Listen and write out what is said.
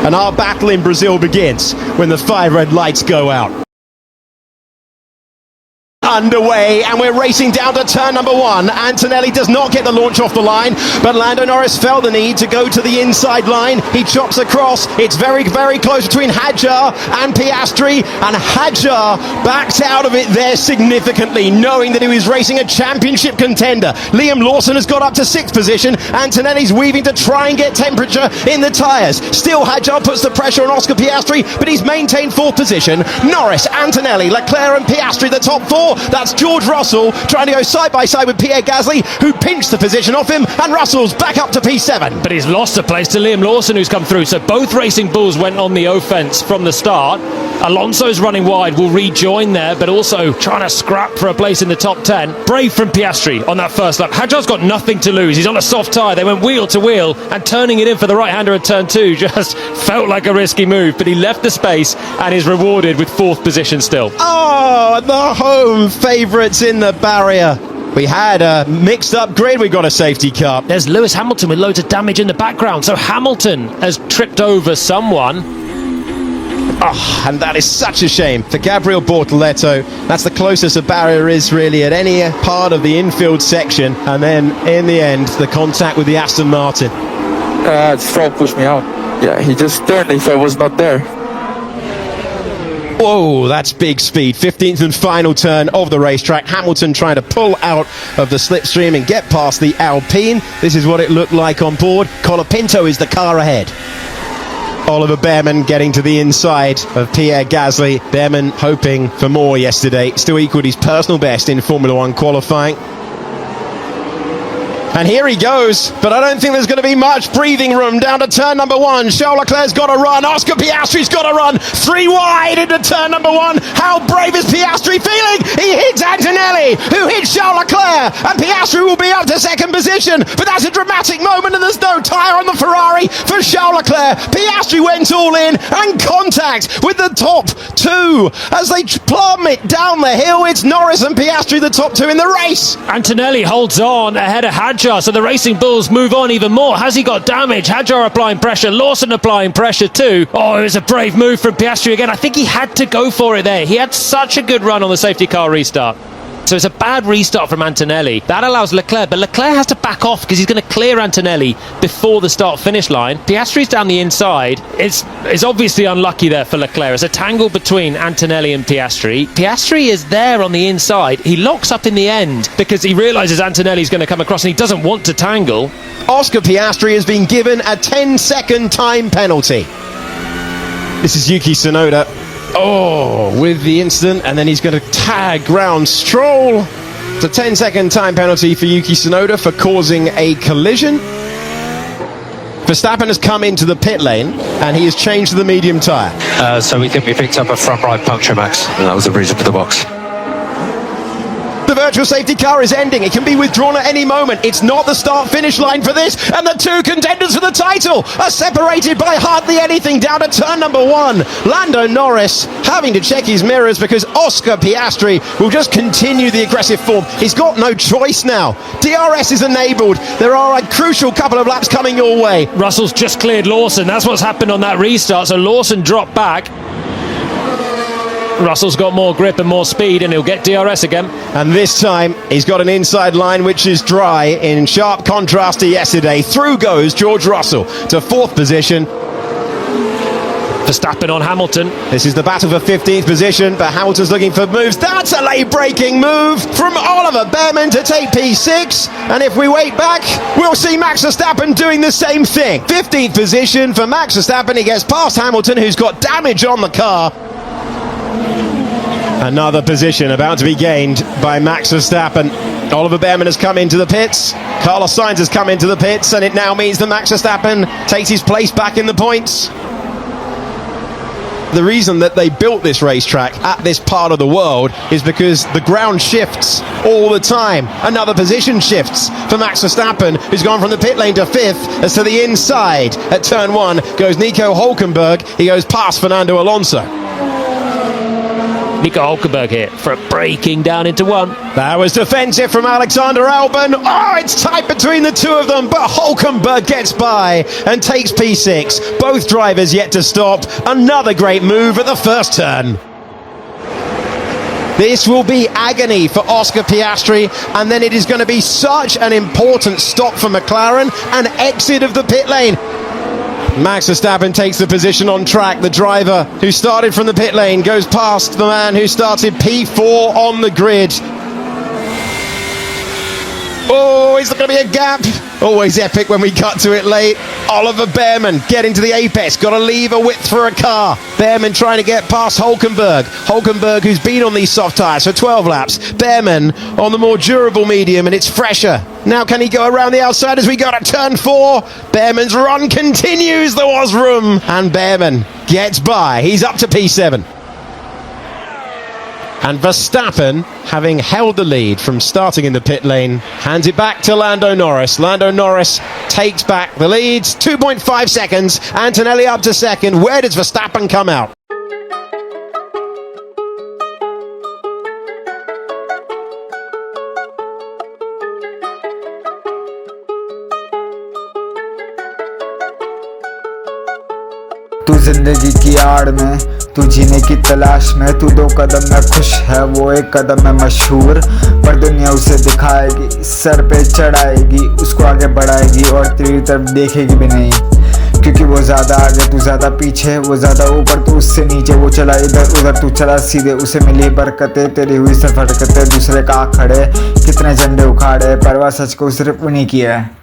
And our battle in Brazil begins when the 5 red lights go out. Underway, and we're racing down to turn number 1. Antonelli does not get the launch off the line, but Lando Norris felt the need to go to the inside line. He chops across. It's very, very close between Hadjar and Piastri, and Hadjar backs out of it there significantly, knowing that he was racing a championship contender. Liam Lawson has got up to 6th position. Antonelli's weaving to try and get temperature in the tyres. Still, Hadjar puts the pressure on Oscar Piastri, but he's maintained 4th position. Norris, Antonelli, Leclerc and Piastri, the top 4. That's George Russell trying to go side by side with Pierre Gasly, who pinched the position off him, and Russell's back up to P7. But he's lost a place to Liam Lawson, who's come through. So both Racing Bulls went on the offence from the start. Alonso's running wide, will rejoin there, but also trying to scrap for a place in the top 10. Brave from Piastri on that first lap. Hadjar's got nothing to lose. He's on a soft tyre. They went wheel to wheel, and turning it in for the right-hander at turn 2 just felt like a risky move, but he left the space and is rewarded with 4th position still. Oh, the home favourites in the barrier. We had a mixed up grid. We got a safety car. There's Lewis Hamilton with loads of damage in the background. So Hamilton has tripped over someone. Oh, and that is such a shame for Gabriel Bortoleto. That's the closest a barrier is really at any part of the infield section. And then in the end, the contact with the Aston Martin. Stroll pushed me out. Yeah, he just turned if I was not there. Whoa, that's big speed. 15th and final turn of the racetrack. Hamilton trying to pull out of the slipstream and get past the Alpine. This is what it looked like on board. Colapinto is the car ahead. Oliver Behrman getting to the inside of Pierre Gasly. Behrman hoping for more yesterday. Still equaled his personal best in Formula 1 qualifying. And here he goes, but I don't think there's going to be much breathing room down to turn number 1. Charles Leclerc's got to run. Oscar Piastri's got to run. 3 wide into turn number 1. How brave is Piastri feeling? He hits Antonelli, who hits Charles Leclerc, and Piastri will be up to 2nd position. But that's a dramatic moment, and there's no tyre on the Ferrari for Charles Leclerc. Piastri went all in, and contact with the top 2 as they plummet down the hill. It's Norris and Piastri, the top 2 in the race. Antonelli holds on ahead of Hadjar, so the Racing Bulls move on even more. Has he got damage? Hadjar applying pressure, Lawson applying pressure too. Oh, it was a brave move from Piastri again. I think he had to go for it there. He had such a good run on the safety car restart. So it's a bad restart from Antonelli. That allows Leclerc, but Leclerc has to back off because he's going to clear Antonelli before the start-finish line. Piastri's down the inside. It's obviously unlucky there for Leclerc. It's a tangle between Antonelli and Piastri. Piastri is there on the inside. He locks up in the end because he realises Antonelli's going to come across and he doesn't want to tangle. Oscar Piastri has been given a 10-second time penalty. This is Yuki Tsunoda. Oh, with the incident, and then he's going to tag round Stroll. It's a 10-second time penalty for Yuki Tsunoda for causing a collision. Verstappen has come into the pit lane, and he has changed to the medium tyre. So we think we picked up a front right puncture, Max, and that was the reason for the box. The virtual safety car is ending. It can be withdrawn at any moment. It's not the start-finish line for this, and the 2 contenders for the title are separated by hardly anything down to turn number 1. Lando Norris having to check his mirrors because Oscar Piastri will just continue the aggressive form. He's got no choice now. DRS is enabled. There are a crucial couple of laps coming your way. Russell's just cleared Lawson. That's what's happened on that restart. So Lawson dropped back. Russell's got more grip and more speed, and he'll get DRS again. And this time, he's got an inside line which is dry, in sharp contrast to yesterday. Through goes George Russell to 4th position. Verstappen on Hamilton. This is the battle for 15th position, but Hamilton's looking for moves. That's a late-breaking move from Oliver Behrman to take P6. And if we wait back, we'll see Max Verstappen doing the same thing. 15th position for Max Verstappen. He gets past Hamilton, who's got damage on the car. Another position about to be gained by Max Verstappen. Oliver Behrman has come into the pits. Carlos Sainz has come into the pits, and it now means that Max Verstappen takes his place back in the points. The reason that they built this racetrack at this part of the world is because the ground shifts all the time. Another position shifts for Max Verstappen, who's gone from the pit lane to 5th as to the inside. At turn 1 goes Nico Hülkenberg. He goes past Fernando Alonso. Nico Hulkenberg here for a braking down into one. That was defensive from Alexander Albon. Oh, it's tight between the two of them, but Hulkenberg gets by and takes P6. Both drivers yet to stop. Another great move at the first turn. This will be agony for Oscar Piastri, and then it is going to be such an important stop for McLaren, an exit of the pit lane. Max Verstappen takes the position on track. The driver who started from the pit lane goes past the man who started P4 on the grid. Oh, is there going to be a gap? Always epic when we cut to it late. Oliver Behrman getting to the apex. Got to leave a width for a car. Behrman trying to get past Hulkenberg. Hulkenberg, who's been on these soft tyres for 12 laps. Behrman on the more durable medium, and it's fresher. Now can he go around the outside as we go to turn 4? Behrman's run continues. There was room. And Behrman gets by. He's up to P7. And Verstappen, having held the lead from starting in the pit lane, hands it back to Lando Norris. Lando Norris takes back the lead, 2.5 seconds. Antonelli up to second. Where does Verstappen come out? तू जिंदगी की आड़ में, तू जीने की तलाश में, तू 2 कदम में खुश है, वो 1 कदम में मशहूर। पर दुनिया उसे दिखाएगी, सर पे चढ़ाएगी, उसको आगे बढ़ाएगी और तेरी तरफ देखेगी भी नहीं। क्योंकि वो ज़्यादा आगे, तू ज़्यादा पीछे, वो ज़्यादा ऊपर, तू उससे नीचे। वो चला इधर उधर, तू चला सीधे, उसे मिली बरकतें, तेरी हुई सर फटकते। दूसरे का खड़े, कितने झंडे उखाड़े, परवाह सच को सिर्फ उन्हीं की है।